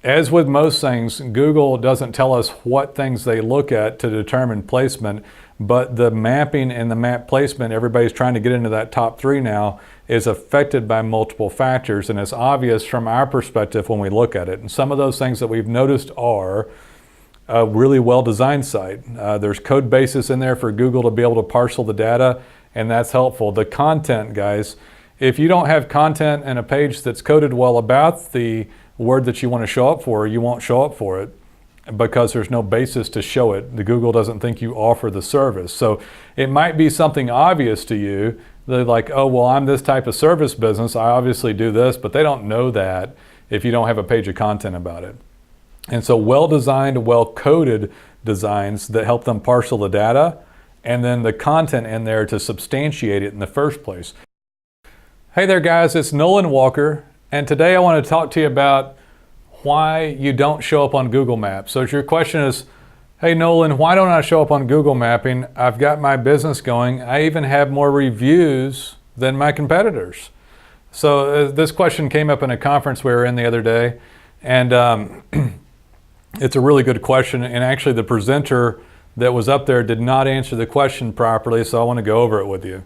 As with most things, Google doesn't tell us what things they look at to determine placement, but the mapping and the map placement, everybody's trying to get into that top 3 now, is affected by multiple factors, and it's obvious from our perspective when we look at it. And some of those things that we've noticed are a really well-designed site. There's code bases in there for Google to be able to parcel the data, and that's helpful. The content, guys, if you don't have content and a page that's coded well about the word that you want to show up for, you won't show up for it because there's no basis to show it. The Google doesn't think you offer the service. So it might be something obvious to you. They're like, oh, well, I'm this type of service business. I obviously do this, but they don't know that if you don't have a page of content about it. And so well-designed, well-coded designs that help them parcel the data, and then the content in there to substantiate it in the first place. Hey there, guys, it's Nolan Walker, and today I want to talk to you about why you don't show up on Google Maps. So if your question is, hey Nolan, why don't I show up on Google Mapping? I've got my business going. I even have more reviews than my competitors. So this question came up in a conference we were in the other day, and it's a really good question. And actually the presenter that was up there did not answer the question properly, so I want to go over it with you.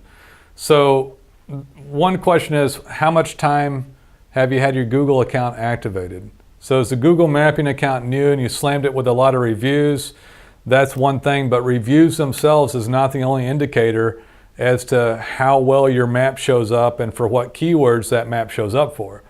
So one question is, how much time have you had your Google account activated? So is the Google Mapping account new and you slammed it with a lot of reviews? That's one thing, but reviews themselves is not the only indicator as to how well your map shows up and for what keywords that map shows up for.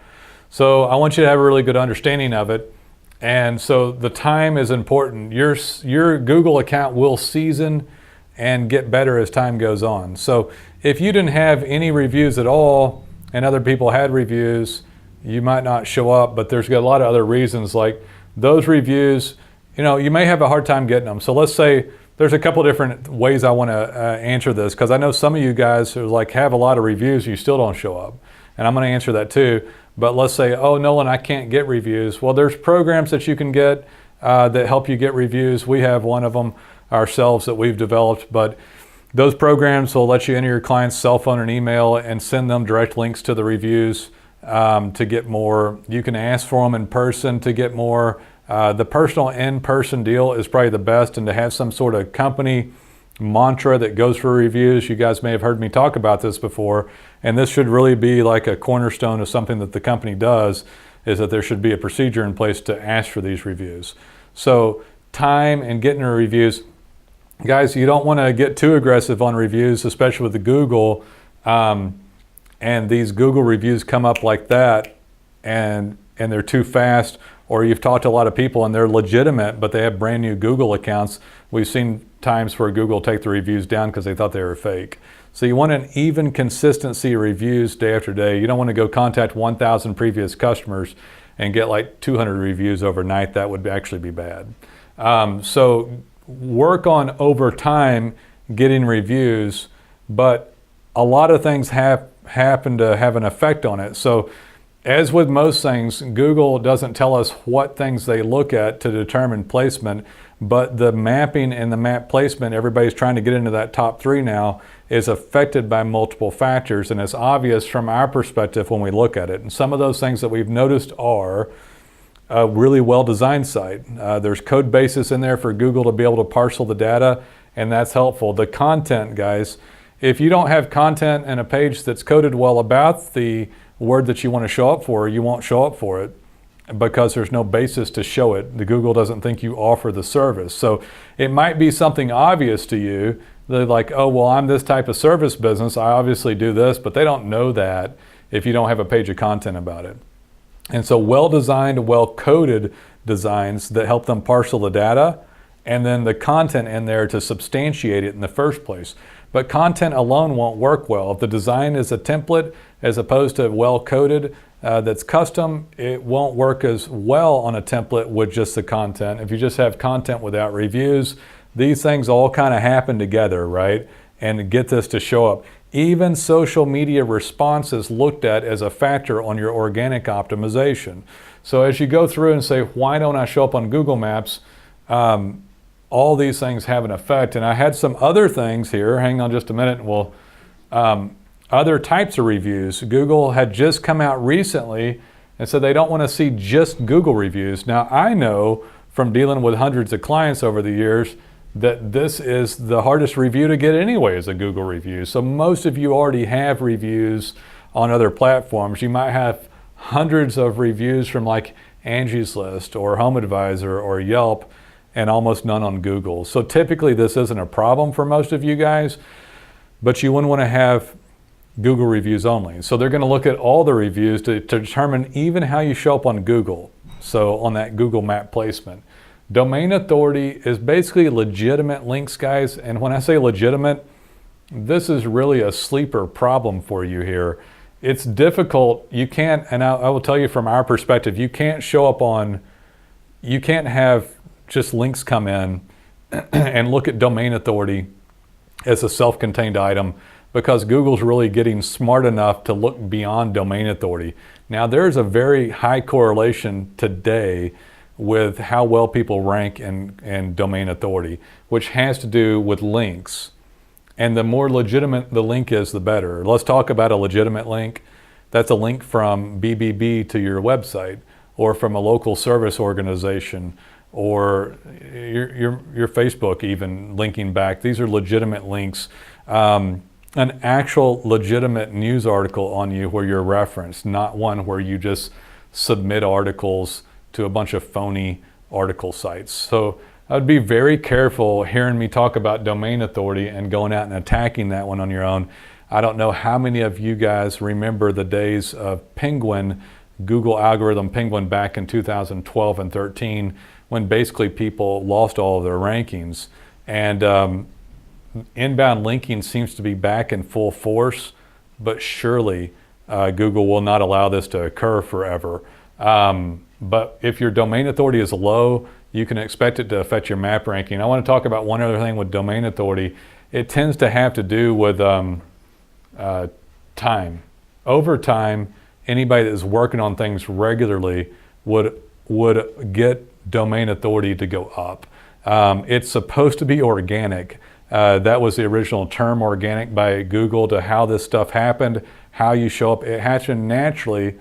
So I want you to have a really good understanding of it. And so the time is important. Your Google account will season and get better as time goes on. So if you didn't have any reviews at all and other people had reviews, you might not show up, but there's got a lot of other reasons, like those reviews, you may have a hard time getting them. So let's say there's a couple different ways I want to answer this, because I know some of you guys who have a lot of reviews, you still don't show up. And I'm going to answer that too. But let's say, oh, Nolan, I can't get reviews. Well, there's programs that you can get that help you get reviews. We have one of them ourselves that we've developed, but those programs will let you enter your client's cell phone and email and send them direct links to the reviews to get more. You can ask for them in person to get more. The personal in-person deal is probably the best, and to have some sort of company mantra that goes for reviews. You guys may have heard me talk about this before, and this should really be like a cornerstone of something that the company does, is that there should be a procedure in place to ask for these reviews. So time and getting the reviews. Guys, you don't want to get too aggressive on reviews, especially with the Google, and these Google reviews come up like that, and they're too fast, or you've talked to a lot of people and they're legitimate, but they have brand new Google accounts. We've seen times where Google take the reviews down because they thought they were fake. So you want an even consistency of reviews day after day. You don't want to go contact 1,000 previous customers and get like 200 reviews overnight. That would actually be bad. So work on over time getting reviews, but a lot of things happen to have an effect on it. So as with most things, Google doesn't tell us what things they look at to determine placement, but the mapping and the map placement, everybody's trying to get into that top 3 now, is affected by multiple factors, and it's obvious from our perspective when we look at it. And some of those things that we've noticed are a really well-designed site. There's code bases in there for Google to be able to parcel the data, and that's helpful. The content, guys, if you don't have content and a page that's coded well about the word that you want to show up for, you won't show up for it because there's no basis to show it. The Google doesn't think you offer the service. So it might be something obvious to you. They're like, oh, well, I'm this type of service business. I obviously do this, but they don't know that if you don't have a page of content about it. And so well-designed, well-coded designs that help them parcel the data, and then the content in there to substantiate it in the first place. But content alone won't work well. If the design is a template as opposed to well-coded that's custom, it won't work as well on a template with just the content. If you just have content without reviews, these things all kind of happen together, right? And get this to show up. Even social media response is looked at as a factor on your organic optimization. So as you go through and say, why don't I show up on Google Maps? All these things have an effect. And I had some other things here. Hang on just a minute. Other types of reviews. Google had just come out recently And so they don't want to see just Google reviews. Now, I know from dealing with hundreds of clients over the years that this is the hardest review to get anyway, is a Google review. So most of you already have reviews on other platforms. You might have hundreds of reviews from like Angie's List or Home Advisor or Yelp, and almost none on Google. So typically this isn't a problem for most of you guys, but you wouldn't want to have Google reviews only. So they're going to look at all the reviews to determine even how you show up on Google. So on that Google map placement. Domain authority is basically legitimate links, guys. And when I say legitimate, this is really a sleeper problem for you here. It's difficult. You can't, and I will tell you from our perspective, you can't show up on, you can't have just links come in and look at domain authority as a self-contained item, because Google's really getting smart enough to look beyond domain authority. Now, there's a very high correlation today with how well people rank in domain authority, which has to do with links. And the more legitimate the link is, the better. Let's talk about a legitimate link. That's a link from BBB to your website, or from a local service organization, or your Facebook even linking back. These are legitimate links. An actual legitimate news article on you where you're referenced, not one where you just submit articles to a bunch of phony article sites. So I'd be very careful hearing me talk about domain authority and going out and attacking that one on your own. I don't know how many of you guys remember the days of Penguin, Google algorithm Penguin, back in 2012 and 13, when basically people lost all of their rankings. And inbound linking seems to be back in full force, but surely Google will not allow this to occur forever. But if your domain authority is low, you can expect it to affect your map ranking. I want to talk about one other thing with domain authority. It tends to have to do with time. Over time, anybody that is working on things regularly would get domain authority to go up. It's supposed to be organic. That was the original term, organic, by Google, to how this stuff happened, how you show up. It happened naturally.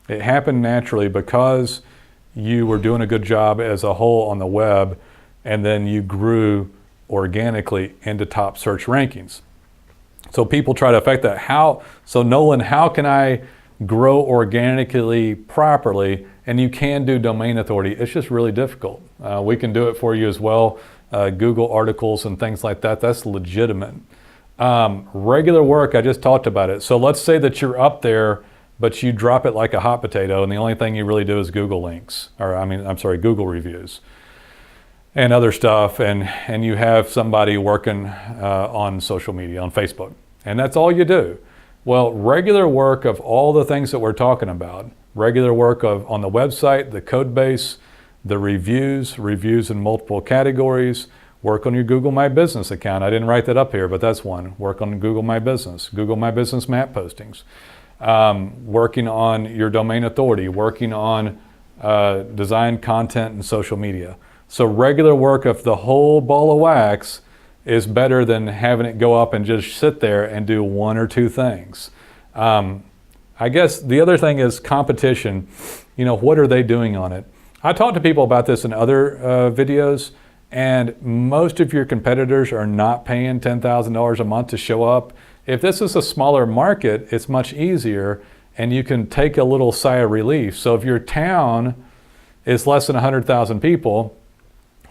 It happened naturally because you were doing a good job as a whole on the web, and then you grew organically into top search rankings. So people try to affect that. So Nolan, how can I grow organically properly? And you can do domain authority. It's just really difficult. We can do it for you as well. Google articles and things like that, that's legitimate. Regular work, I just talked about it. So let's say that you're up there, but you drop it like a hot potato, and the only thing you really do is Google links, Google reviews and other stuff, and you have somebody working on social media, on Facebook, and that's all you do. Well, regular work of all the things that we're talking about, regular work on the website, the code base, the reviews in multiple categories, work on your Google My Business account. I didn't write that up here, but that's one. Work on Google My Business map postings. Working on your domain authority, working on design, content, and social media. So regular work of the whole ball of wax is better than having it go up and just sit there and do one or two things. I guess the other thing is competition. What are they doing on it? I talked to people about this in other videos, and most of your competitors are not paying $10,000 a month to show up. If this is a smaller market, it's much easier, and you can take a little sigh of relief. So if your town is less than 100,000 people,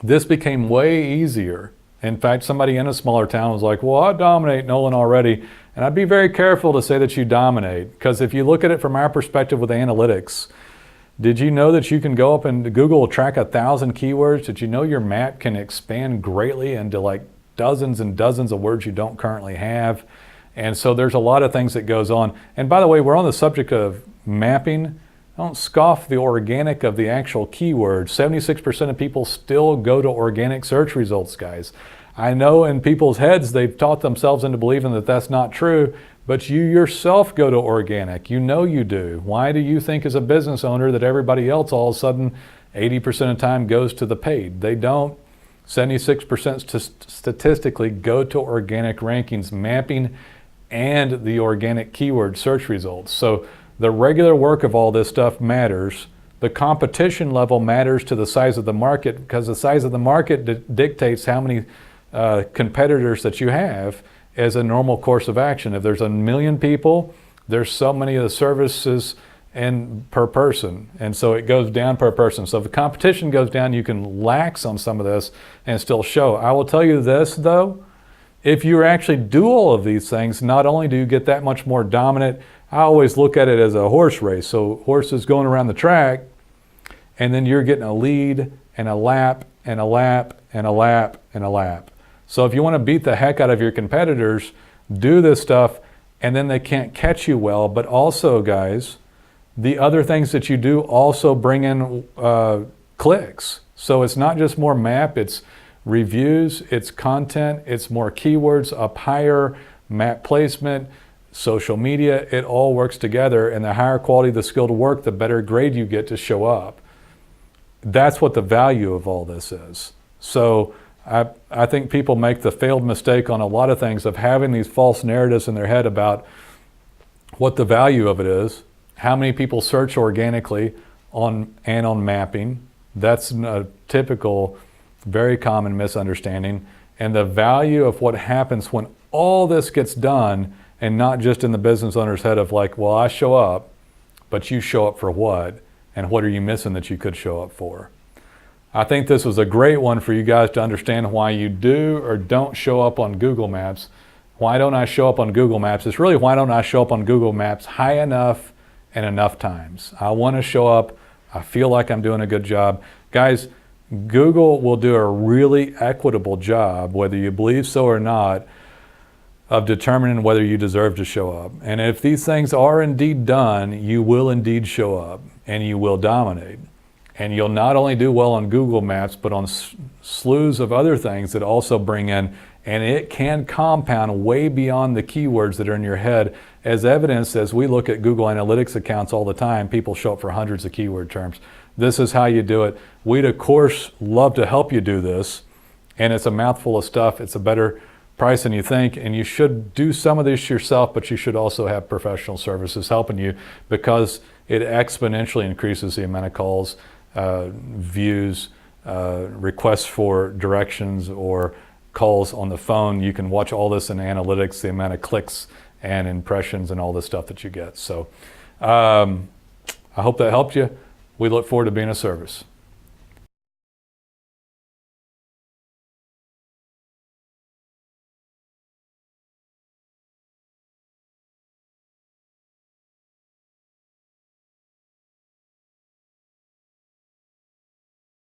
this became way easier. In fact, somebody in a smaller town was like, well, I dominate Nolan already. And I'd be very careful to say that you dominate, because if you look at it from our perspective with analytics, did you know that you can go up and Google will track 1,000 keywords? Did you know your map can expand greatly into like dozens and dozens of words you don't currently have? And so there's a lot of things that goes on. And by the way, we're on the subject of mapping. Don't scoff the organic of the actual keywords. 76% of people still go to organic search results, guys. I know in people's heads they've taught themselves into believing that that's not true, but you yourself go to organic. You know you do. Why do you think as a business owner that everybody else all of a sudden 80% of the time goes to the paid? They don't. 76% statistically go to organic rankings, mapping, and the organic keyword search results. So the regular work of all this stuff matters. The competition level matters to the size of the market, because the size of the market dictates how many competitors that you have as a normal course of action. If there's 1 million people, there's so many of the services and per person, and so it goes down per person. So if the competition goes down, you can lax on some of this and still show. I will tell you this though, if you actually do all of these things, not only do you get that much more dominant, I always look at it as a horse race. So horses going around the track, and then you're getting a lead and a lap and a lap and a lap and a lap. So if you want to beat the heck out of your competitors, do this stuff, and then they can't catch you well. But also, guys, the other things that you do also bring in clicks. So it's not just more map, it's reviews, it's content, it's more keywords up higher, map placement, social media. It all works together, and the higher quality the skilled work, the better grade you get to show up. That's what the value of all this is. So I think people make the failed mistake on a lot of things of having these false narratives in their head about what the value of it is, how many people search organically on mapping. That's a typical, very common misunderstanding. And the value of what happens when all this gets done, and not just in the business owner's head of like, well, I show up, but you show up for what? And what are you missing that you could show up for? I think this was a great one for you guys to understand why you do or don't show up on Google Maps. Why don't I show up on Google Maps? It's really, why don't I show up on Google Maps high enough and enough times? I want to show up. I feel like I'm doing a good job. Guys, Google will do a really equitable job, whether you believe so or not, of determining whether you deserve to show up. And if these things are indeed done, you will indeed show up and you will dominate. And you'll not only do well on Google Maps, but on slews of other things that also bring in, and it can compound way beyond the keywords that are in your head. As evidenced, as we look at Google Analytics accounts all the time, people show up for hundreds of keyword terms. This is how you do it. We'd of course love to help you do this, and it's a mouthful of stuff. It's a better price than you think, and you should do some of this yourself, but you should also have professional services helping you, because it exponentially increases the amount of calls, views, requests for directions, or calls on the phone. You can watch all this in analytics, the amount of clicks and impressions and all the stuff that you get. So I hope that helped you. We look forward to being of service.